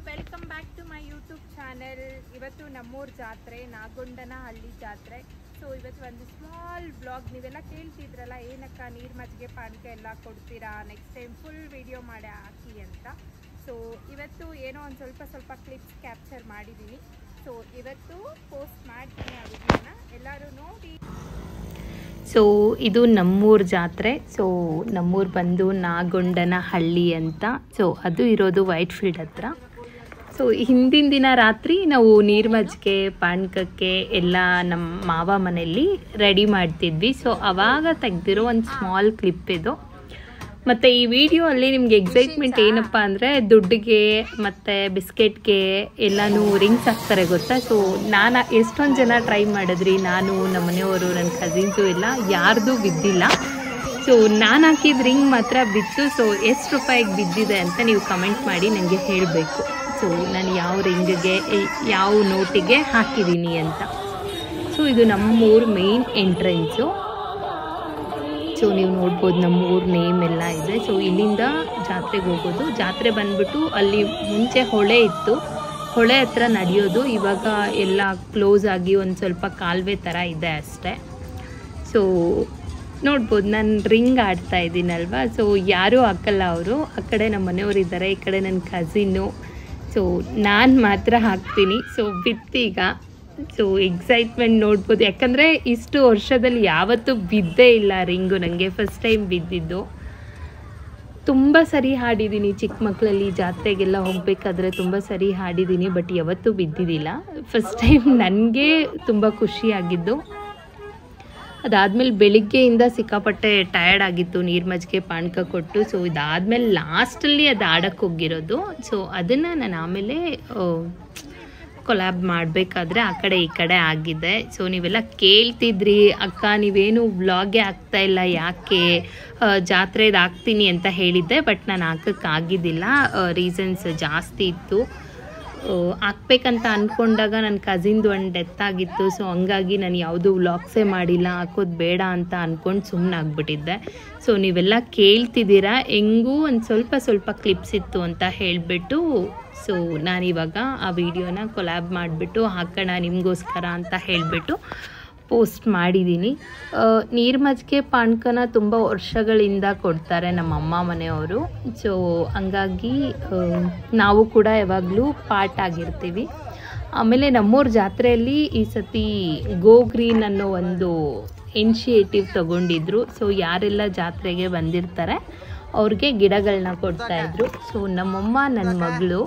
Welcome back to my YouTube channel. ಇವತ್ತು ನಮ್ಮೂರ ಜಾತ್ರೆ, ನಾಗೊಂಡನಹಳ್ಳಿ ಜಾತ್ರೆ. ಸೊ ಇವತ್ತು ಒಂದು ಸ್ಮಾಲ್ ಬ್ಲಾಗ್. ನೀವೆಲ್ಲ ಕೇಳ್ತಿದ್ರಲ್ಲ, ಏನಕ್ಕ ನೀರು ಮಜ್ಜಿಗೆ ಪಾನಕ ಎಲ್ಲ ಕೊಡ್ತೀರಾ, ನೆಕ್ಸ್ಟ್ ಟೈಮ್ ಫುಲ್ ವಿಡಿಯೋ ಮಾಡಿ ಹಾಕಿ ಅಂತ. ಸೊ ಇವತ್ತು ಏನೋ ಒಂದು ಸ್ವಲ್ಪ ಕ್ಲಿಪ್ಸ್ ಕ್ಯಾಪ್ಚರ್ ಮಾಡಿದ್ದೀನಿ. ಸೊ ಇವತ್ತು ಪೋಸ್ಟ್ ಮಾಡ್ತೀನಿ ಆ ವಿಡಿಯೋನ, ಎಲ್ಲರೂ ನೋಡಿ. ಸೊ ಇದು ನಮ್ಮೂರ ಜಾತ್ರೆ. ಸೊ ನಮ್ಮೂರು ಬಂದು ನಾಗೊಂಡನಹಳ್ಳಿ ಅಂತ. ಸೊ ಅದು ಇರೋದು ವೈಟ್ ಫೀಲ್ಡ್ ಹತ್ರ. ಸೊ ಹಿಂದಿನ ದಿನ ರಾತ್ರಿ ನಾವು ನೀರು ಮಜ್ಜಿಗೆ ಪಾನಕಕ್ಕೆ ಎಲ್ಲ ನಮ್ಮ ಮಾವ ಮನೆಯಲ್ಲಿ ರೆಡಿ ಮಾಡ್ತಿದ್ವಿ. ಸೊ ಆವಾಗ ತೆಗೆದಿರೋ ಒಂದು ಸ್ಮಾಲ್ ಕ್ಲಿಪ್ ಇದು. ಮತ್ತು ಈ ವಿಡಿಯೋ ಅಲ್ಲಿ ನಿಮ್ಗೆ ಎಕ್ಸೈಟ್ಮೆಂಟ್ ಏನಪ್ಪ ಅಂದರೆ, ದುಡ್ಡಿಗೆ ಮತ್ತು ಬಿಸ್ಕೆಟ್ಗೆ ಎಲ್ಲನೂ ರಿಂಗ್ಸ್ ಹಾಕ್ತಾರೆ ಗೊತ್ತಾ. ಸೊ ನಾನು ಎಷ್ಟೊಂದು ಜನ ಟ್ರೈ ಮಾಡಿದ್ರಿ, ನಾನು ನಮ್ಮ ಮನೆಯವರು ನನ್ನ ಕಸಿನ್ಸು ಎಲ್ಲ, ಯಾರ್ದು ಬಿದ್ದಿಲ್ಲ. ಸೊ ನಾನು ಹಾಕಿದ ರಿಂಗ್ ಮಾತ್ರ ಬಿತ್ತು. ಸೊ ಎಷ್ಟು ರೂಪಾಯಿಗೆ ಬಿದ್ದಿದೆ ಅಂತ ನೀವು ಕಮೆಂಟ್ ಮಾಡಿ ನನಗೆ ಹೇಳಬೇಕು. ಸೊ ನಾನು ಯಾವ ರಿಂಗಿಗೆ ಯಾವ ನೋಟಿಗೆ ಹಾಕಿದ್ದೀನಿ ಅಂತ. ಸೊ ಇದು ನಮ್ಮೂರು ಮೇನ್ ಎಂಟ್ರೆನ್ಸು. ಸೊ ನೀವು ನೋಡ್ಬೋದು ನಮ್ಮೂರು ನೇಮ್ ಎಲ್ಲ ಇದೆ. ಸೊ ಇಲ್ಲಿಂದ ಜಾತ್ರೆಗೆ ಹೋಗೋದು. ಜಾತ್ರೆ ಬಂದ್ಬಿಟ್ಟು ಅಲ್ಲಿ ಮುಂಚೆ ಹೊಳೆ ಇತ್ತು, ಹೊಳೆ ಹತ್ರ ನಡೆಯೋದು. ಇವಾಗ ಎಲ್ಲ ಕ್ಲೋಸ್ ಆಗಿ ಒಂದು ಸ್ವಲ್ಪ ಕಾಲುವೆ ಥರ ಇದೆ ಅಷ್ಟೇ. ಸೊ ನೋಡ್ಬೋದು ನಾನು ರಿಂಗ್ ಆಡ್ತಾ ಇದ್ದೀನಲ್ವ. ಸೊ ಯಾರೂ ಹಾಕಲ್ಲ ಅವರು, ಆ ಕಡೆ ನಮ್ಮ ಮನೆಯವರು ಇದ್ದಾರೆ, ಈ ಕಡೆ ನನ್ನ ಕಸಿನ್ನು. ಸೊ ನಾನು ಮಾತ್ರ ಹಾಕ್ತೀನಿ. ಸೊ ಬಿತ್ತೀಗ. ಸೊ ಎಕ್ಸೈಟ್ಮೆಂಟ್ ನೋಡ್ಬೋದು, ಯಾಕಂದರೆ ಇಷ್ಟು ವರ್ಷದಲ್ಲಿ ಯಾವತ್ತೂ ಬಿದ್ದೇ ಇಲ್ಲ ರಿಂಗು. ನನಗೆ ಫಸ್ಟ್ ಟೈಮ್ ಬಿದ್ದಿದ್ದು. ತುಂಬ ಸರಿ ಹಾಡಿದ್ದೀನಿ ಚಿಕ್ಕ ಮಕ್ಕಳಲ್ಲಿ, ಜಾತ್ರೆಗೆಲ್ಲ ಹೋಗಬೇಕಾದ್ರೆ ತುಂಬ ಸರಿ ಹಾಡಿದ್ದೀನಿ, ಬಟ್ ಯಾವತ್ತೂ ಬಿದ್ದಿದ್ದಿಲ್ಲ. ಫಸ್ಟ್ ಟೈಮ್ ನನಗೆ ತುಂಬ ಖುಷಿಯಾಗಿದ್ದು. ಅದಾದಮೇಲೆ ಬೆಳಿಗ್ಗೆಯಿಂದ ಸಿಕ್ಕಾಪಟ್ಟೆ ಟಯರ್ಡ್ ಆಗಿತ್ತು ನೀರು ಮಜ್ಜಿಗೆ ಪಾನಕ ಕೊಟ್ಟು. ಸೊ ಇದಾದಮೇಲೆ ಲಾಸ್ಟಲ್ಲಿ ಅದು ಆಡಕ್ಕೆ ಹೋಗಿರೋದು. ಸೊ ಅದನ್ನು ನಾನು ಆಮೇಲೆ ಕೊಲ್ಯಾಬ್ ಮಾಡಬೇಕಾದ್ರೆ ಆ ಕಡೆ ಈ ಕಡೆ ಆಗಿದೆ. ಸೊ ನೀವೆಲ್ಲ ಕೇಳ್ತಿದ್ರಿ, ಅಕ್ಕ ನೀವೇನು ವ್ಲಾಗೇ ಆಗ್ತಾಯಿಲ್ಲ ಯಾಕೆ, ಜಾತ್ರೆದು ಹಾಕ್ತೀನಿ ಅಂತ ಹೇಳಿದ್ದೆ, ಬಟ್ ನಾನು ಹಾಕೋಕ್ಕಾಗಿದ್ದಿಲ್ಲ. ರೀಸನ್ಸ್ ಜಾಸ್ತಿ ಇತ್ತು. ಹಾಕ್ಬೇಕಂತ ಅಂದ್ಕೊಂಡಾಗ ನನ್ನ ಕಸಿನ್ದು ಒಂದು ಡೆತ್ ಆಗಿತ್ತು. ಸೊ ಹಂಗಾಗಿ ನಾನು ಯಾವುದೂ ವ್ಲಾಗ್ಸೇ ಮಾಡಿಲ್ಲ, ಹಾಕೋದು ಬೇಡ ಅಂತ ಅಂದ್ಕೊಂಡು ಸುಮ್ಮನೆ ಆಗಿಬಿಟ್ಟಿದ್ದೆ. ಸೊ ನೀವೆಲ್ಲ ಕೇಳ್ತಿದ್ದೀರಾ ಹೆಂಗೂ ಒಂದು ಸ್ವಲ್ಪ ಕ್ಲಿಪ್ಸ್ ಇತ್ತು ಅಂತ ಹೇಳಿಬಿಟ್ಟು, ಸೊ ನಾನಿವಾಗ ಆ ವಿಡಿಯೋನ ಕೊಲ್ಯಾಬ್ ಮಾಡಿಬಿಟ್ಟು ಹಾಕೋಣ ನಿಮಗೋಸ್ಕರ ಅಂತ ಹೇಳಿಬಿಟ್ಟು ಪೋಸ್ಟ್ ಮಾಡಿದ್ದೀನಿ. ನೀರು ಮಜ್ಜಿಗೆ ಪಾನಕನ ತುಂಬ ವರ್ಷಗಳಿಂದ ಕೊಡ್ತಾರೆ ನಮ್ಮ ಅಮ್ಮ ಮನೆಯವರು. ಸೊ ಹಂಗಾಗಿ ನಾವು ಕೂಡ ಯಾವಾಗಲೂ ಪಾರ್ಟ್ ಆಗಿರ್ತೀವಿ. ಆಮೇಲೆ ನಮ್ಮೂರ ಜಾತ್ರೆಯಲ್ಲಿ ಈ ಸತಿ ಗೋ ಗ್ರೀನ್ ಅನ್ನೋ ಒಂದು ಇನಿಷಿಯೇಟಿವ್ ತಗೊಂಡಿದ್ರು. ಸೊ ಯಾರೆಲ್ಲ ಜಾತ್ರೆಗೆ ಬಂದಿರ್ತಾರೆ ಅವ್ರಿಗೆ ಗಿಡಗಳನ್ನ ಕೊಡ್ತಾಯಿದ್ರು. ಸೊ ನಮ್ಮಮ್ಮ ನನ್ನ ಮಗಳು,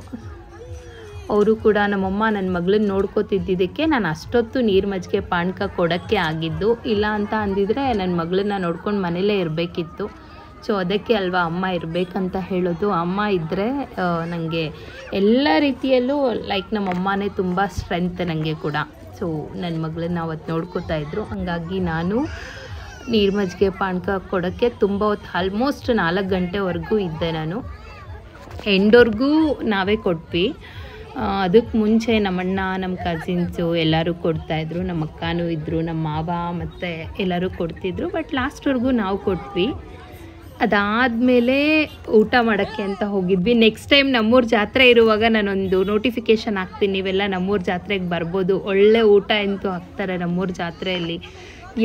ಅವರು ಕೂಡ ನಮ್ಮಮ್ಮ ನನ್ನ ಮಗಳನ್ನ ನೋಡ್ಕೋತಿದ್ದಕ್ಕೆ ನಾನು ಅಷ್ಟೊತ್ತು ನೀರು ಮಜ್ಜಿಗೆ ಪಾನಕ ಕೊಡೋಕ್ಕೆ ಆಗಿದ್ದು. ಇಲ್ಲ ಅಂತ ಅಂದಿದ್ರೆ ನನ್ನ ಮಗಳನ್ನ ನೋಡ್ಕೊಂಡು ಮನೇಲೇ ಇರಬೇಕಿತ್ತು. ಸೊ ಅದಕ್ಕೆ ಅಲ್ವಾ ಅಮ್ಮ ಇರಬೇಕಂತ ಹೇಳೋದು. ಅಮ್ಮ ಇದ್ದರೆ ನನಗೆ ಎಲ್ಲ ರೀತಿಯಲ್ಲೂ ಲೈಕ್ ನಮ್ಮ ಅಮ್ಮನೇ ತುಂಬ ಸ್ಟ್ರೆಂತ್ ನನಗೆ ಕೂಡ. ಸೊ ನನ್ನ ಮಗಳನ್ನ ಅವತ್ತು ನೋಡ್ಕೋತಾ ಇದ್ರು. ಹಂಗಾಗಿ ನಾನು ನೀರು ಮಜ್ಜಿಗೆ ಪಾನಕ ಕೊಡೋಕ್ಕೆ ತುಂಬ ಹೊತ್ತು, ಆಲ್ಮೋಸ್ಟ್ 4 ಗಂಟೆವರೆಗೂ ಇದ್ದೆ ನಾನು. ಎಂಡವರೆಗೂ ನಾವೇ ಕೊಟ್ವಿ. ಅದಕ್ಕೆ ಮುಂಚೆ ನಮ್ಮಣ್ಣ, ನಮ್ಮ ಕಸಿನ್ಸು ಎಲ್ಲರೂ ಕೊಡ್ತಾಯಿದ್ರು, ನಮ್ಮ ಅಕ್ಕನೂ ಇದ್ದರು, ನಮ್ಮ ಮಾವ ಮತ್ತು ಎಲ್ಲರೂ ಕೊಡ್ತಿದ್ರು. ಬಟ್ ಲಾಸ್ಟ್ವರೆಗೂ ನಾವು ಕೊಟ್ವಿ. ಅದಾದಮೇಲೆ ಊಟ ಮಾಡೋಕ್ಕೆ ಅಂತ ಹೋಗಿದ್ವಿ. ನೆಕ್ಸ್ಟ್ ಟೈಮ್ ನಮ್ಮೂರ ಜಾತ್ರೆ ಇರುವಾಗ ನಾನೊಂದು ನೋಟಿಫಿಕೇಷನ್ ಹಾಕ್ತೀನಿ, ನೀವೆಲ್ಲ ನಮ್ಮೂರ ಜಾತ್ರೆಗೆ ಬರ್ಬೋದು. ಒಳ್ಳೆ ಊಟ ಅಂತೂ ಹಾಕ್ತಾರೆ ನಮ್ಮೂರ ಜಾತ್ರೆಯಲ್ಲಿ.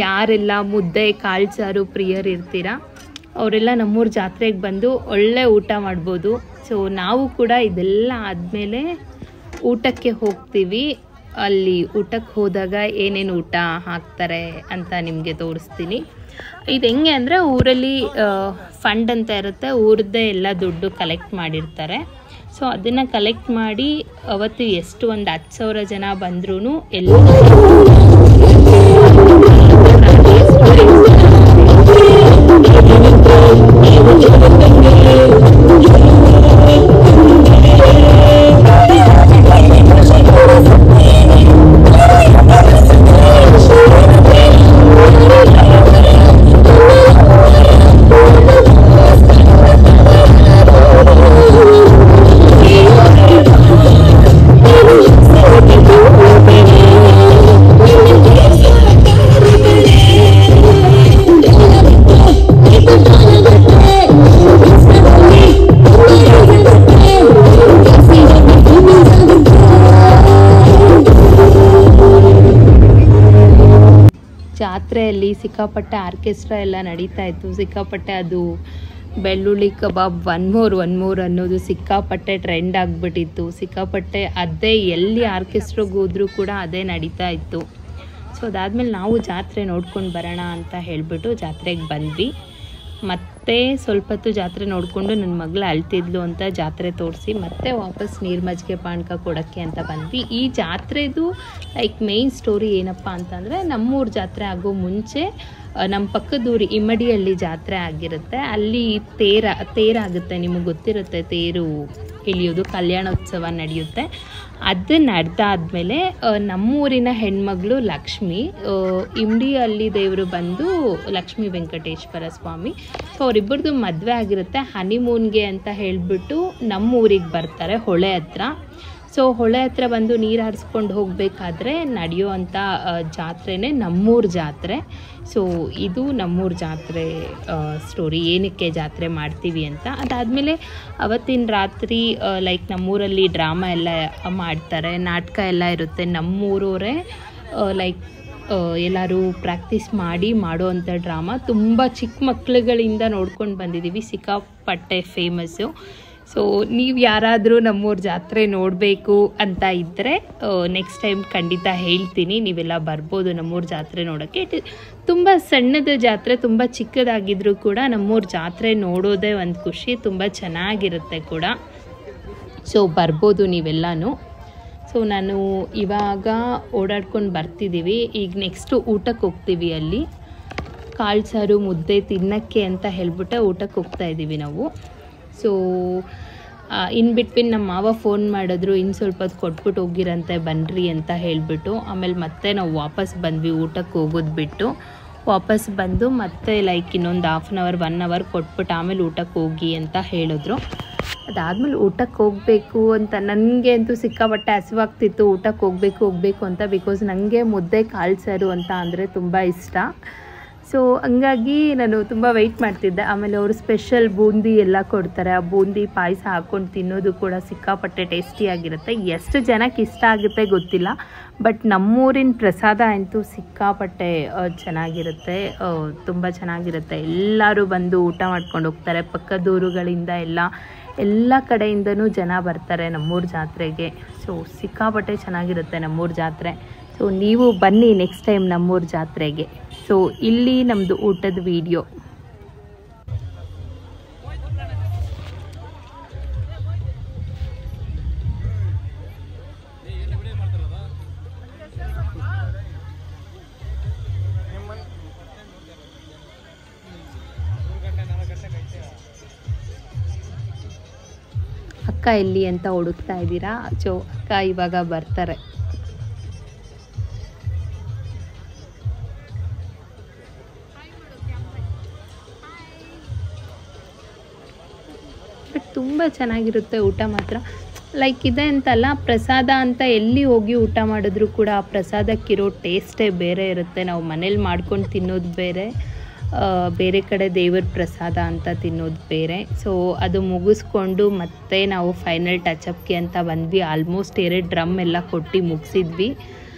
ಯಾರೆಲ್ಲ ಮುದ್ದೆ ಕಾಳು ಸಾರು ಪ್ರಿಯರ್ ಇರ್ತೀರಾ ಅವರೆಲ್ಲ ನಮ್ಮೂರ ಜಾತ್ರೆಗೆ ಬಂದು ಒಳ್ಳೆ ಊಟ ಮಾಡ್ಬೋದು. ಸೊ ನಾವು ಕೂಡ ಇದೆಲ್ಲ ಆದಮೇಲೆ ಊಟಕ್ಕೆ ಹೋಗ್ತೀವಿ. ಅಲ್ಲಿ ಊಟಕ್ಕೆ ಹೋದಾಗ ಏನೇನು ಊಟ ಹಾಕ್ತಾರೆ ಅಂತ ನಿಮಗೆ ತೋರಿಸ್ತೀನಿ. ಇದು ಹೆಂಗೆ ಅಂದರೆ, ಊರಲ್ಲಿ ಫಂಡ್ ಅಂತ ಇರುತ್ತೆ, ಊರದ್ದೇ ಎಲ್ಲ ದುಡ್ಡು ಕಲೆಕ್ಟ್ ಮಾಡಿರ್ತಾರೆ. ಸೊ ಅದನ್ನು ಕಲೆಕ್ಟ್ ಮಾಡಿ ಅವತ್ತು ಎಷ್ಟು ಒಂದು 10,000 ಜನ ಬಂದ್ರೂ ಎಲ್ಲ ಜಾತ್ರೆಯಲ್ಲಿ ಸಿಕ್ಕಾಪಟ್ಟೆ ಆರ್ಕೆಸ್ಟ್ರಾ ಎಲ್ಲ ನಡೀತಾ ಇತ್ತು. ಸಿಕ್ಕಾಪಟ್ಟೆ ಅದು ಬೆಳ್ಳುಳ್ಳಿ ಕಬಾಬ್ ಒನ್ ಮೋರ್ ಅನ್ನೋದು ಸಿಕ್ಕಾಪಟ್ಟೆ ಟ್ರೆಂಡ್ ಆಗಿಬಿಟ್ಟಿತ್ತು. ಸಿಕ್ಕಾಪಟ್ಟೆ ಅದೇ ಎಲ್ಲಿ ಆರ್ಕೆಸ್ಟ್ರಾಗೆ ಹೋದರೂ ಕೂಡ ಅದೇ ನಡೀತಾ ಇತ್ತು. ಸೊ ಅದಾದಮೇಲೆ ನಾವು ಜಾತ್ರೆ ನೋಡ್ಕೊಂಡು ಬರೋಣ ಅಂತ ಹೇಳಿಬಿಟ್ಟು ಜಾತ್ರೆಗೆ ಬಂದ್ವಿ. ಮತ್ತೆ ಸ್ವಲ್ಪ ಹೊತ್ತು ಜಾತ್ರೆ ನೋಡಿಕೊಂಡು ನನ್ನ ಮಗಳು ಅಳ್ತಿದ್ಲು ಅಂತ ಜಾತ್ರೆ ತೋರಿಸಿ ಮತ್ತೆ ವಾಪಸ್ ನೀರು ಮಜ್ಜಿಗೆ ಪಾನಕ ಕೊಡೋಕ್ಕೆ ಅಂತ ಬಂದ್ವಿ. ಈ ಜಾತ್ರೆದು ಲೈಕ್ ಮೇಯ್ನ್ ಸ್ಟೋರಿ ಏನಪ್ಪ ಅಂತಂದರೆ, ನಮ್ಮೂರ ಜಾತ್ರೆ ಆಗೋ ಮುಂಚೆ ನಮ್ಮ ಪಕ್ಕದೂರು ಇಮ್ಮಡಿಹಳ್ಳಿ ಜಾತ್ರೆ ಆಗಿರುತ್ತೆ. ಅಲ್ಲಿ ತೇರಾಗುತ್ತೆ, ನಿಮಗೆ ಗೊತ್ತಿರುತ್ತೆ, ತೇರು ಎಳೆಯೋದು, ಕಲ್ಯಾಣೋತ್ಸವ ನಡೆಯುತ್ತೆ. ಅದು ನಡೆದಾದ್ಮೇಲೆ ನಮ್ಮೂರಿನ ಹೆಣ್ಮಗಳು ಲಕ್ಷ್ಮಿ, ಇಮ್ಮಡಿಹಳ್ಳಿ ದೇವರು ಬಂದು ಲಕ್ಷ್ಮೀ ವೆಂಕಟೇಶ್ವರ ಸ್ವಾಮಿ. ಸೊ ಅವರಿಬ್ಬರದು ಮದುವೆ ಆಗಿರುತ್ತೆ. ಹನಿಮೂನ್ಗೆ ಅಂತ ಹೇಳಿಬಿಟ್ಟು ನಮ್ಮೂರಿಗೆ ಬರ್ತಾರೆ ಹೊಳೆ ಹತ್ರ. ಸೊ ಹೊಳೆ ಹತ್ರ ಬಂದು ನೀರು ಹಾರಿಸ್ಕೊಂಡು ಹೋಗಬೇಕಾದ್ರೆ ನಡೆಯುವಂಥ ಜಾತ್ರೆನೇ ನಮ್ಮೂರ ಜಾತ್ರೆ. ಸೊ ಇದು ನಮ್ಮೂರ ಜಾತ್ರೆ ಸ್ಟೋರಿ, ಏನಕ್ಕೆ ಜಾತ್ರೆ ಮಾಡ್ತೀವಿ ಅಂತ. ಅದಾದಮೇಲೆ ಅವತ್ತಿನ ರಾತ್ರಿ ಲೈಕ್ ನಮ್ಮೂರಲ್ಲಿ ಡ್ರಾಮಾ ಎಲ್ಲ ಮಾಡ್ತಾರೆ, ನಾಟಕ ಎಲ್ಲ ಇರುತ್ತೆ. ನಮ್ಮೂರವರೇ ಲೈಕ್ ಎಲ್ಲರೂ ಪ್ರಾಕ್ಟೀಸ್ ಮಾಡೋವಂಥ ಡ್ರಾಮಾ ತುಂಬ ಚಿಕ್ಕ ಮಕ್ಳುಗಳಿಂದ ನೋಡ್ಕೊಂಡು ಬಂದಿದ್ದೀವಿ, ಸಿಕ್ಕಾಪಟ್ಟೆ ಫೇಮಸ್ಸು. ಸೊ ನೀವು ಯಾರಾದರೂ ನಮ್ಮೂರ ಜಾತ್ರೆ ನೋಡಬೇಕು ಅಂತ ಇದ್ದರೆ ನೆಕ್ಸ್ಟ್ ಟೈಮ್ ಖಂಡಿತ ಹೇಳ್ತೀನಿ, ನೀವೆಲ್ಲ ಬರ್ಬೋದು ನಮ್ಮೂರ ಜಾತ್ರೆ ನೋಡೋಕ್ಕೆ. ತುಂಬ ಸಣ್ಣದ ಜಾತ್ರೆ, ತುಂಬ ಚಿಕ್ಕದಾಗಿದ್ದರೂ ಕೂಡ ನಮ್ಮೂರ ಜಾತ್ರೆ ನೋಡೋದೇ ಒಂದು ಖುಷಿ, ತುಂಬ ಚೆನ್ನಾಗಿರುತ್ತೆ ಕೂಡ. ಸೊ ಬರ್ಬೋದು ನೀವೆಲ್ಲನೂ. ಸೊ ನಾನು ಇವಾಗ ಓಡಾಡ್ಕೊಂಡು ಬರ್ತಿದ್ದೀವಿ. ಈಗ ನೆಕ್ಸ್ಟು ಊಟಕ್ಕೆ ಹೋಗ್ತೀವಿ. ಅಲ್ಲಿ ಕಾಳು ಸಾರು ಮುದ್ದೆ ತಿನ್ನೋಕ್ಕೆ ಅಂತ ಹೇಳ್ಬಿಟ್ಟು ಊಟಕ್ಕೆ ಹೋಗ್ತಾಯಿದ್ದೀವಿ ನಾವು. ಸೊ ಇನ್ ಬಿಟ್ವೀನ್ ನಮ್ಮ ಮಾವ ಫೋನ್ ಮಾಡಿದ್ರು, ಇನ್ನು ಸ್ವಲ್ಪ ಹೊತ್ತು ಕೊಟ್ಬಿಟ್ಟು ಹೋಗಿರಂತೆ ಬನ್ನಿರಿ ಅಂತ ಹೇಳಿಬಿಟ್ಟು. ಆಮೇಲೆ ಮತ್ತೆ ನಾವು ವಾಪಸ್ ಬಂದ್ವಿ, ಊಟಕ್ಕೆ ಹೋಗೋದು ಬಿಟ್ಟು ವಾಪಸ್ ಬಂದು ಮತ್ತೆ ಲೈಕ್ ಇನ್ನೊಂದು 1/2 hour 1 hour ಕೊಟ್ಬಿಟ್ಟು ಆಮೇಲೆ ಊಟಕ್ಕೆ ಹೋಗಿ ಅಂತ ಹೇಳಿದ್ರು. ಅದಾದಮೇಲೆ ಊಟಕ್ಕೆ ಹೋಗಬೇಕು ಅಂತ ನನಗೆ ಅಂತೂ ಸಿಕ್ಕಾಪಟ್ಟೆ ಹಸಿವಾಗ್ತಿತ್ತು. ಊಟಕ್ಕೆ ಹೋಗಬೇಕು ಅಂತ, ಬಿಕಾಸ್ ನನಗೆ ಮುದ್ದೆ ಕಾಳು ಸಾರು ಅಂತ ಅಂದರೆ ತುಂಬ ಇಷ್ಟ. ಸೊ ಹಂಗಾಗಿ ನಾನು ತುಂಬ ವೆಯ್ಟ್ ಮಾಡ್ತಿದ್ದೆ. ಆಮೇಲೆ ಅವರು ಸ್ಪೆಷಲ್ ಬೂಂದಿ ಎಲ್ಲ ಕೊಡ್ತಾರೆ, ಆ ಬೂಂದಿ ಪಾಯಸ ಹಾಕ್ಕೊಂಡು ತಿನ್ನೋದು ಕೂಡ ಸಿಕ್ಕಾಪಟ್ಟೆ ಟೇಸ್ಟಿಯಾಗಿರುತ್ತೆ. ಎಷ್ಟು ಜನಕ್ಕೆ ಇಷ್ಟ ಆಗುತ್ತೆ ಗೊತ್ತಿಲ್ಲ, ಬಟ್ ನಮ್ಮೂರಿನ ಪ್ರಸಾದ ಅಂತೂ ಸಿಕ್ಕಾಪಟ್ಟೆ ಚೆನ್ನಾಗಿರುತ್ತೆ, ತುಂಬ ಚೆನ್ನಾಗಿರುತ್ತೆ. ಎಲ್ಲರೂ ಬಂದು ಊಟ ಮಾಡ್ಕೊಂಡು ಹೋಗ್ತಾರೆ, ಪಕ್ಕದೂರುಗಳಿಂದ ಎಲ್ಲ ಕಡೆಯಿಂದನೂ ಜನ ಬರ್ತಾರೆ ನಮ್ಮೂರ ಜಾತ್ರೆಗೆ. ಸೊ ಸಿಕ್ಕಾಪಟ್ಟೆ ಚೆನ್ನಾಗಿರುತ್ತೆ ನಮ್ಮೂರ ಜಾತ್ರೆ. ಸೊ ನೀವು ಬನ್ನಿ ನೆಕ್ಸ್ಟ್ ಟೈಮ್ ನಮ್ಮೂರ ಜಾತ್ರೆಗೆ. ಸೊ ಇಲ್ಲಿ ನಮ್ಮದು ಊಟದ ವಿಡಿಯೋ. ಅಕ್ಕ ಎಲ್ಲಿ ಅಂತ ಹುಡುಕ್ತಾ ಇದ್ದೀರಾ? ಸೊ ಅಕ್ಕ ಇವಾಗ ಬರ್ತಾರೆ. ಬಟ್ ತುಂಬ ಚೆನ್ನಾಗಿರುತ್ತೆ ಊಟ ಮಾತ್ರ. ಲೈಕ್ ಇದೆ ಅಂತಲ್ಲ, ಪ್ರಸಾದ ಅಂತ ಎಲ್ಲಿ ಹೋಗಿ ಊಟ ಮಾಡಿದ್ರು ಕೂಡ ಆ ಪ್ರಸಾದಕ್ಕಿರೋ ಟೇಸ್ಟೇ ಬೇರೆ ಇರುತ್ತೆ. ನಾವು ಮನೇಲಿ ಮಾಡ್ಕೊಂಡು ತಿನ್ನೋದು ಬೇರೆ, ಬೇರೆ ಕಡೆ ದೇವರ ಪ್ರಸಾದ ಅಂತ ತಿನ್ನೋದು ಬೇರೆ. ಸೊ ಅದು ಮುಗಿಸ್ಕೊಂಡು ಮತ್ತೆ ನಾವು ಫೈನಲ್ ಟಚಪ್ಗೆ ಅಂತ ಬಂದ್ವಿ. ಆಲ್ಮೋಸ್ಟ್ 2 ಡ್ರಮ್ ಎಲ್ಲ ಕೊಟ್ಟು ಮುಗಿಸಿದ್ವಿ.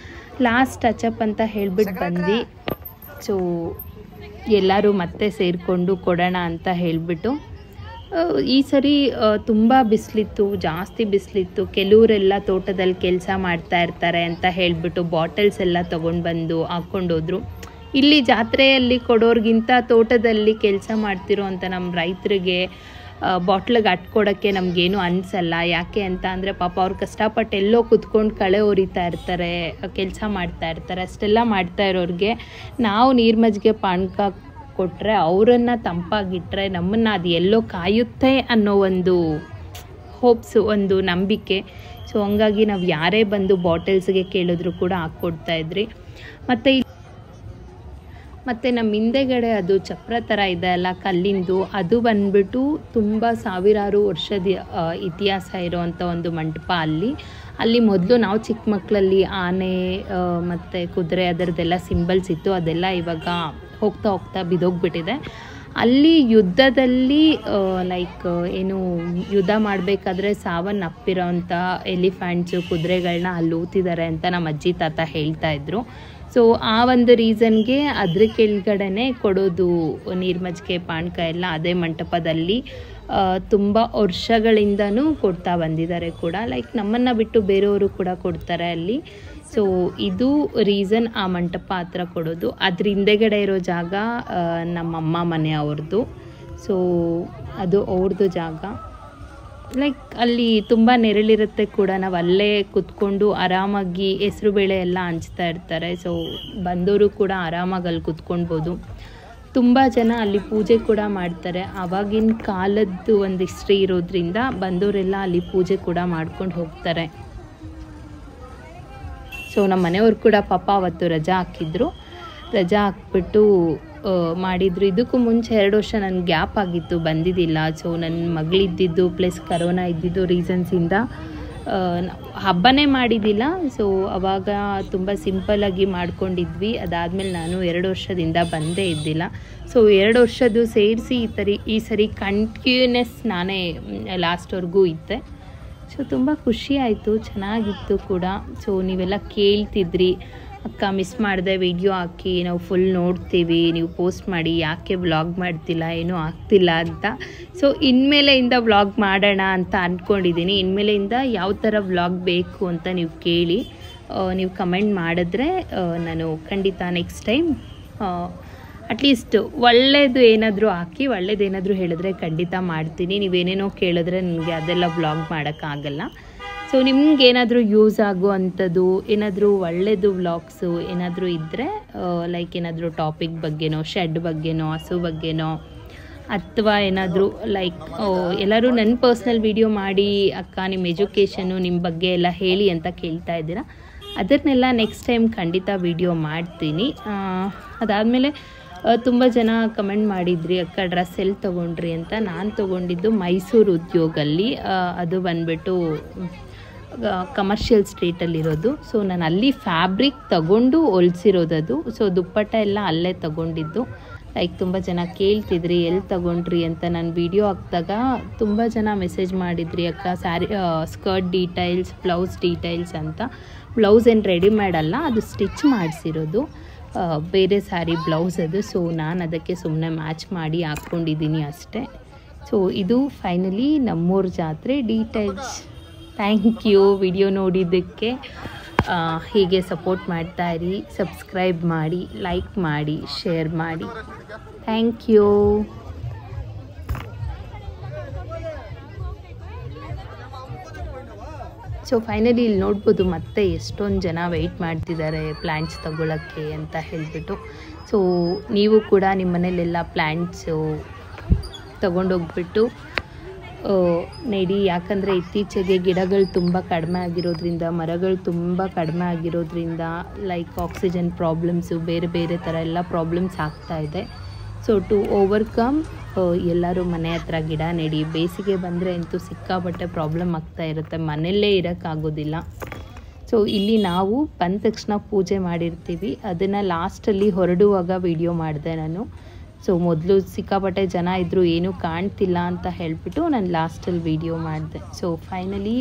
ಲಾಸ್ಟ್ ಟಚಪ್ ಅಂತ ಹೇಳ್ಬಿಟ್ಟು ಬಂದ್ವಿ. ಸೊ ಎಲ್ಲರೂ ಮತ್ತೆ ಸೇರಿಕೊಂಡು ಕೊಡೋಣ ಅಂತ ಹೇಳಿಬಿಟ್ಟು. ಈ ಸರಿ ತುಂಬ ಬಿಸಿಲಿತ್ತು, ಜಾಸ್ತಿ ಬಿಸಿಲಿತ್ತು. ಕೆಲವರೆಲ್ಲ ತೋಟದಲ್ಲಿ ಕೆಲಸ ಮಾಡ್ತಾ ಇರ್ತಾರೆ ಅಂತ ಹೇಳಿಬಿಟ್ಟು ಬಾಟಲ್ಸ್ ಎಲ್ಲ ತೊಗೊಂಡು ಬಂದು ಹಾಕ್ಕೊಂಡೋದ್ರು. ಇಲ್ಲಿ ಜಾತ್ರೆಯಲ್ಲಿ ಕೊಡೋರ್ಗಿಂತ ತೋಟದಲ್ಲಿ ಕೆಲಸ ಮಾಡ್ತಿರೋ ಅಂತ ನಮ್ಮ ರೈತರಿಗೆ ಬಾಟ್ಲಿಗೆ ಅಟ್ಕೊಡೋಕ್ಕೆ ನಮಗೇನು ಅನಿಸಲ್ಲ. ಯಾಕೆ ಅಂತ ಅಂದರೆ ಪಾಪ ಅವ್ರು ಕಷ್ಟಪಟ್ಟು ಎಲ್ಲೋ ಕುತ್ಕೊಂಡು ಕಳೆ ಹೊರಿತಾ ಇರ್ತಾರೆ, ಕೆಲಸ ಮಾಡ್ತಾ ಇರ್ತಾರೆ. ಅಷ್ಟೆಲ್ಲ ಮಾಡ್ತಾ ಇರೋರಿಗೆ ನಾವು ನೀರು ಮಜ್ಜಿಗೆ ಪಾನಕ ಕೊಟ್ಟರೆ, ಅವರನ್ನು ತಂಪಾಗಿಟ್ಟರೆ ನಮ್ಮನ್ನು ಅದು ಎಲ್ಲೋ ಕಾಯುತ್ತೆ ಅನ್ನೋ ಒಂದು ಹೋಪ್ಸು, ಒಂದು ನಂಬಿಕೆ. ಸೊ ಹಂಗಾಗಿ ನಾವು ಯಾರೇ ಬಂದು ಬಾಟಲ್ಸ್ಗೆ ಕೇಳಿದ್ರು ಕೂಡ ಹಾಕ್ಕೊಡ್ತಾಯಿದ್ರಿ. ಮತ್ತು ನಮ್ಮ ಹಿಂದೆಗಡೆ ಅದು ಚಪ್ರ ಥರ ಇದೆ ಅಲ್ಲ, ಕಲ್ಲಿಂದು, ಅದು ಬಂದ್ಬಿಟ್ಟು ತುಂಬ ಸಾವಿರಾರು ವರ್ಷದ ಇತಿಹಾಸ ಇರೋವಂಥ ಒಂದು ಮಂಟಪ. ಅಲ್ಲಿ ಮೊದಲು ನಾವು ಚಿಕ್ಕ ಮಕ್ಕಳಲ್ಲಿ ಆನೆ ಮತ್ತು ಕುದುರೆ ಅದರದ್ದೆಲ್ಲ ಸಿಂಬಲ್ಸ್ ಇತ್ತು. ಅದೆಲ್ಲ ಇವಾಗ ಹೋಗ್ತಾ ಬಿದ್ದೋಗ್ಬಿಟ್ಟಿದೆ. ಅಲ್ಲಿ ಯುದ್ಧದಲ್ಲಿ ಲೈಕ್ ಏನು ಯುದ್ಧ ಮಾಡಬೇಕಾದ್ರೆ ಸಾವನ್ನಪ್ಪಿರೋಂಥ ಎಲಿಫೆಂಟ್ಸು, ಕುದುರೆಗಳನ್ನ ಅಲ್ಲಿ ಊತಿದ್ದಾರೆ ಅಂತ ನಮ್ಮ ಅಜ್ಜಿ ತಾತ ಹೇಳ್ತಾಯಿದ್ರು. ಸೊ ಆ ಒಂದು ರೀಸನ್ಗೆ ಅದ್ರ ಕೆಳಗಡೆನೆ ಕೊಡೋದು ನೀರು ಮಜ್ಜಿಗೆ ಪಾನಕ ಎಲ್ಲ ಅದೇ ಮಂಟಪದಲ್ಲಿ ತುಂಬ ವರ್ಷಗಳಿಂದನೂ ಕೊಡ್ತಾ ಬಂದಿದ್ದಾರೆ ಕೂಡ. ಲೈಕ್ ನಮ್ಮನ್ನು ಬಿಟ್ಟು ಬೇರೆಯವರು ಕೂಡ ಕೊಡ್ತಾರೆ ಅಲ್ಲಿ. ಸೊ ಇದು ರೀಸನ್ ಆ ಮಂಟಪ ಹತ್ರ ಕೊಡೋದು. ಅದ್ರ ಹಿಂದೆಗಡೆ ಇರೋ ಜಾಗ ನಮ್ಮಮ್ಮ ಮನೆ ಅವ್ರದ್ದು. ಸೊ ಅದು ಅವ್ರದ್ದು ಜಾಗ. ಲೈಕ್ ಅಲ್ಲಿ ತುಂಬ ನೆರಳಿರುತ್ತೆ ಕೂಡ, ನಾವು ಅಲ್ಲೇ ಕೂತ್ಕೊಂಡು ಆರಾಮಾಗಿ ಹೆಸರುಬೇಳೆ ಎಲ್ಲ ಹಂಚ್ತಾ ಇರ್ತಾರೆ. ಸೊ ಬಂದವರು ಕೂಡ ಆರಾಮಾಗಿ ಅಲ್ಲಿ ಕೂತ್ಕೊಳ್ಬೋದು. ತುಂಬ ಜನ ಅಲ್ಲಿ ಪೂಜೆ ಕೂಡ ಮಾಡ್ತಾರೆ. ಆವಾಗಿನ ಕಾಲದ್ದು ಒಂದು ಹಿಸ್ಟ್ರಿ ಇರೋದ್ರಿಂದ ಬಂದವರೆಲ್ಲ ಅಲ್ಲಿ ಪೂಜೆ ಕೂಡ ಮಾಡ್ಕೊಂಡು ಹೋಗ್ತಾರೆ. ಸೊ ನಮ್ಮ ಮನೆಯವ್ರು ಕೂಡ ಪಾಪ ಅವತ್ತು ರಜಾ ಹಾಕಿದ್ರು. ರಜಾ ಹಾಕ್ಬಿಟ್ಟು ಮಾಡಿದರು. ಇದಕ್ಕೂ ಮುಂಚೆ 2 ವರ್ಷ ನನಗೆ ಗ್ಯಾಪ್ ಆಗಿತ್ತು, ಬಂದಿದ್ದಿಲ್ಲ. ಸೊ ನನ್ನ ಮಗಳಿದ್ದಿದ್ದು ಪ್ಲಸ್ ಕರೋನಾ ಇದ್ದಿದ್ದು ರೀಸನ್ಸಿಂದ ಹಬ್ಬನೇ ಮಾಡಿದ್ದಿಲ್ಲ. ಸೊ ಅವಾಗ ತುಂಬ ಸಿಂಪಲ್ಲಾಗಿ ಮಾಡ್ಕೊಂಡಿದ್ವಿ. ಅದಾದಮೇಲೆ ನಾನು 2 ವರ್ಷದಿಂದ ಬಂದೇ ಇದ್ದಿಲ್ಲ. ಸೊ 2 ವರ್ಷದ್ದು ಸೇರಿಸಿ ಈ ಸರಿ ಕಂಟಿನ್ಯೂನೆಸ್ ನಾನೇ ಲಾಸ್ಟ್ವರೆಗೂ ಇದ್ದೆ. ಸೊ ತುಂಬ ಖುಷಿ ಆಯಿತು, ಚೆನ್ನಾಗಿತ್ತು ಕೂಡ. ಸೊ ನೀವೆಲ್ಲ ಕೇಳ್ತಿದ್ರಿ, ಅಕ್ಕ ಮಿಸ್ ಮಾಡಿದೆ ವಿಡಿಯೋ ಹಾಕಿ, ನಾವು ಫುಲ್ ನೋಡ್ತೀವಿ, ನೀವು ಪೋಸ್ಟ್ ಮಾಡಿ, ಯಾಕೆ ವ್ಲಾಗ್ ಮಾಡ್ತಿಲ್ಲ, ಏನೂ ಆಗ್ತಿಲ್ಲ ಅಂತ. ಸೊ ಇನ್ಮೇಲೆಯಿಂದ ವ್ಲಾಗ್ ಮಾಡೋಣ ಅಂತ ಅಂದ್ಕೊಂಡಿದ್ದೀನಿ. ಇನ್ಮೇಲೆಯಿಂದ ಯಾವ ಥರ ವ್ಲಾಗ್ ಬೇಕು ಅಂತ ನೀವು ಕೇಳಿ, ನೀವು ಕಮೆಂಟ್ ಮಾಡಿದ್ರೆ ನಾನು ಖಂಡಿತ ನೆಕ್ಸ್ಟ್ ಟೈಮ್ ಅಟ್ಲೀಸ್ಟ್ ಒಳ್ಳೆಯದು ಏನಾದರೂ ಹಾಕಿ, ಒಳ್ಳೇದೇನಾದರೂ ಹೇಳಿದ್ರೆ ಖಂಡಿತ ಮಾಡ್ತೀನಿ. ನೀವೇನೇನೋ ಕೇಳಿದ್ರೆ ನನಗೆ ಅದೆಲ್ಲ ವ್ಲಾಗ್ ಮಾಡೋಕ್ಕಾಗಲ್ಲ. ಸೊ ನಿಮ್ಗೇನಾದರೂ ಯೂಸ್ ಆಗೋ ಅಂಥದ್ದು ಏನಾದರೂ ಒಳ್ಳೆಯದು ವ್ಲಾಗ್ಸು ಏನಾದರೂ ಇದ್ದರೆ, ಲೈಕ್ ಏನಾದರೂ ಟಾಪಿಕ್ ಬಗ್ಗೆನೋ, ಶೆಡ್ ಬಗ್ಗೆನೋ, ಹಸು ಬಗ್ಗೆನೋ, ಅಥವಾ ಏನಾದರೂ ಲೈಕ್ ಎಲ್ಲರೂ ನನ್ನ ಪರ್ಸ್ನಲ್ ವೀಡಿಯೋ ಮಾಡಿ ಅಕ್ಕ ನಿಮ್ಮ ಎಜುಕೇಷನ್ನು ನಿಮ್ಮ ಬಗ್ಗೆ ಎಲ್ಲ ಹೇಳಿ ಅಂತ ಕೇಳ್ತಾ ಇದ್ದೀರಾ. ಅದನ್ನೆಲ್ಲ ನೆಕ್ಸ್ಟ್ ಟೈಮ್ ಖಂಡಿತ ವೀಡಿಯೋ ಮಾಡ್ತೀನಿ. ಅದಾದಮೇಲೆ ತುಂಬ ಜನ ಕಮೆಂಟ್ ಮಾಡಿದ್ರಿ, ಅಕ್ಕ ಡ್ರೆಸ್ ಎಲ್ಲಿ ತೊಗೊಂಡ್ರಿ ಅಂತ. ನಾನು ತೊಗೊಂಡಿದ್ದು ಮೈಸೂರು ಉದ್ಯೋಗಲ್ಲಿ, ಅದು ಬಂದುಬಿಟ್ಟು ಕಮರ್ಷಿಯಲ್ ಸ್ಟ್ರೀಟಲ್ಲಿರೋದು. ಸೊ ನಾನು ಅಲ್ಲಿ ಫ್ಯಾಬ್ರಿಕ್ ತಗೊಂಡು ಹೊಲ್ಸಿರೋದದು. ಸೊ ದುಪ್ಪಟ್ಟ ಎಲ್ಲ ಅಲ್ಲೇ ತಗೊಂಡಿದ್ದು. ಲೈಕ್ ತುಂಬ ಜನ ಕೇಳ್ತಿದ್ರಿ ಎಲ್ಲಿ ತಗೊಂಡ್ರಿ ಅಂತ. ನಾನು ವೀಡಿಯೋ ಹಾಕಿದಾಗ ತುಂಬ ಜನ ಮೆಸೇಜ್ ಮಾಡಿದ್ರಿ, ಅಕ್ಕ sari skirt details, blouse details ಅಂತ. ಬ್ಲೌಸ್ ಏನು ರೆಡಿಮೇಡ್ ಅಲ್ಲ, ಅದು ಸ್ಟಿಚ್ ಮಾಡಿಸಿರೋದು, ಬೇರೆ ಸ್ಯಾರಿ ಬ್ಲೌಸ್ ಅದು. ಸೊ ನಾನು ಅದಕ್ಕೆ ಸುಮ್ಮನೆ ಮ್ಯಾಚ್ ಮಾಡಿ ಹಾಕ್ಕೊಂಡಿದ್ದೀನಿ ಅಷ್ಟೇ. ಸೊ ಇದು ಫೈನಲಿ ನಮ್ಮೂರ ಜಾತ್ರೆ ಡೀಟೇಲ್ಸ್. ಥ್ಯಾಂಕ್ ಯು ವಿಡಿಯೋ ನೋಡಿದ್ದಕ್ಕೆ. ಹೀಗೆ ಸಪೋರ್ಟ್ ಮಾಡ್ತಾಯಿರಿ, ಸಬ್ಸ್ಕ್ರೈಬ್ ಮಾಡಿ, ಲೈಕ್ ಮಾಡಿ, ಶೇರ್ ಮಾಡಿ. Thank you. ಸೊ ಫೈನಲಿ ಇಲ್ಲಿ ನೋಡ್ಬೋದು ಮತ್ತೆ ಎಷ್ಟೊಂದು ಜನ ವೆಯ್ಟ್ ಮಾಡ್ತಿದ್ದಾರೆ ಪ್ಲ್ಯಾಂಟ್ಸ್ ತಗೊಳ್ಳೋಕ್ಕೆ ಅಂತ ಹೇಳಿಬಿಟ್ಟು. ಸೊ ನೀವು ಕೂಡ ನಿಮ್ಮ ಮನೇಲೆಲ್ಲ ಪ್ಲ್ಯಾಂಟ್ಸು ತಗೊಂಡೋಗ್ಬಿಟ್ಟು ನೆಡಿ. ಯಾಕಂದರೆ ಇತ್ತೀಚೆಗೆ ಗಿಡಗಳು ತುಂಬ ಕಡಿಮೆ ಆಗಿರೋದ್ರಿಂದ, ಮರಗಳು ತುಂಬ ಕಡಿಮೆ ಆಗಿರೋದ್ರಿಂದ ಲೈಕ್ ಆಕ್ಸಿಜನ್ ಪ್ರಾಬ್ಲಮ್ಸು, ಬೇರೆ ಬೇರೆ ಥರ ಎಲ್ಲ ಪ್ರಾಬ್ಲಮ್ಸ್ ಆಗ್ತಾಯಿದೆ. ಸೊ ಟು ಓವರ್ಕಮ್ ಎಲ್ಲರೂ ಮನೆ ಹತ್ರ ಗಿಡ ನೆಡಿ. ಬೇಸಿಗೆ ಬಂದರೆ ಅಂತೂ ಸಿಕ್ಕಾಪಟ್ಟೆ ಪ್ರಾಬ್ಲಮ್ ಆಗ್ತಾ ಇರುತ್ತೆ, ಮನೆಯಲ್ಲೇ ಇರೋಕ್ಕಾಗೋದಿಲ್ಲ. ಸೊ ಇಲ್ಲಿ ನಾವು ಬಂದ ತಕ್ಷಣ ಪೂಜೆ ಮಾಡಿರ್ತೀವಿ, ಅದನ್ನು ಲಾಸ್ಟಲ್ಲಿ ಹೊರಡುವಾಗ ವಿಡಿಯೋ ಮಾಡಿದೆ ನಾನು. ಸೊ ಮೊದಲು ಸಿಕ್ಕಾಪಟ್ಟೆ ಜನ ಇದ್ದರು, ಏನೂ ಕಾಣ್ತಿಲ್ಲ ಅಂತ ಹೇಳಿಬಿಟ್ಟು ನಾನು ಲಾಸ್ಟಲ್ಲಿ ವಿಡಿಯೋ ಮಾಡಿದೆ. ಸೊ ಫೈನಲಿ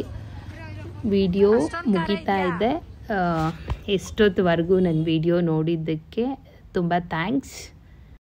ವಿಡಿಯೋ ಮುಗಿತಾ ಇದೆ. ಎಷ್ಟೊತ್ತವರೆಗೂ ನನ್ನ ವಿಡಿಯೋ ನೋಡಿದ್ದಕ್ಕೆ ತುಂಬ ಥ್ಯಾಂಕ್ಸ್.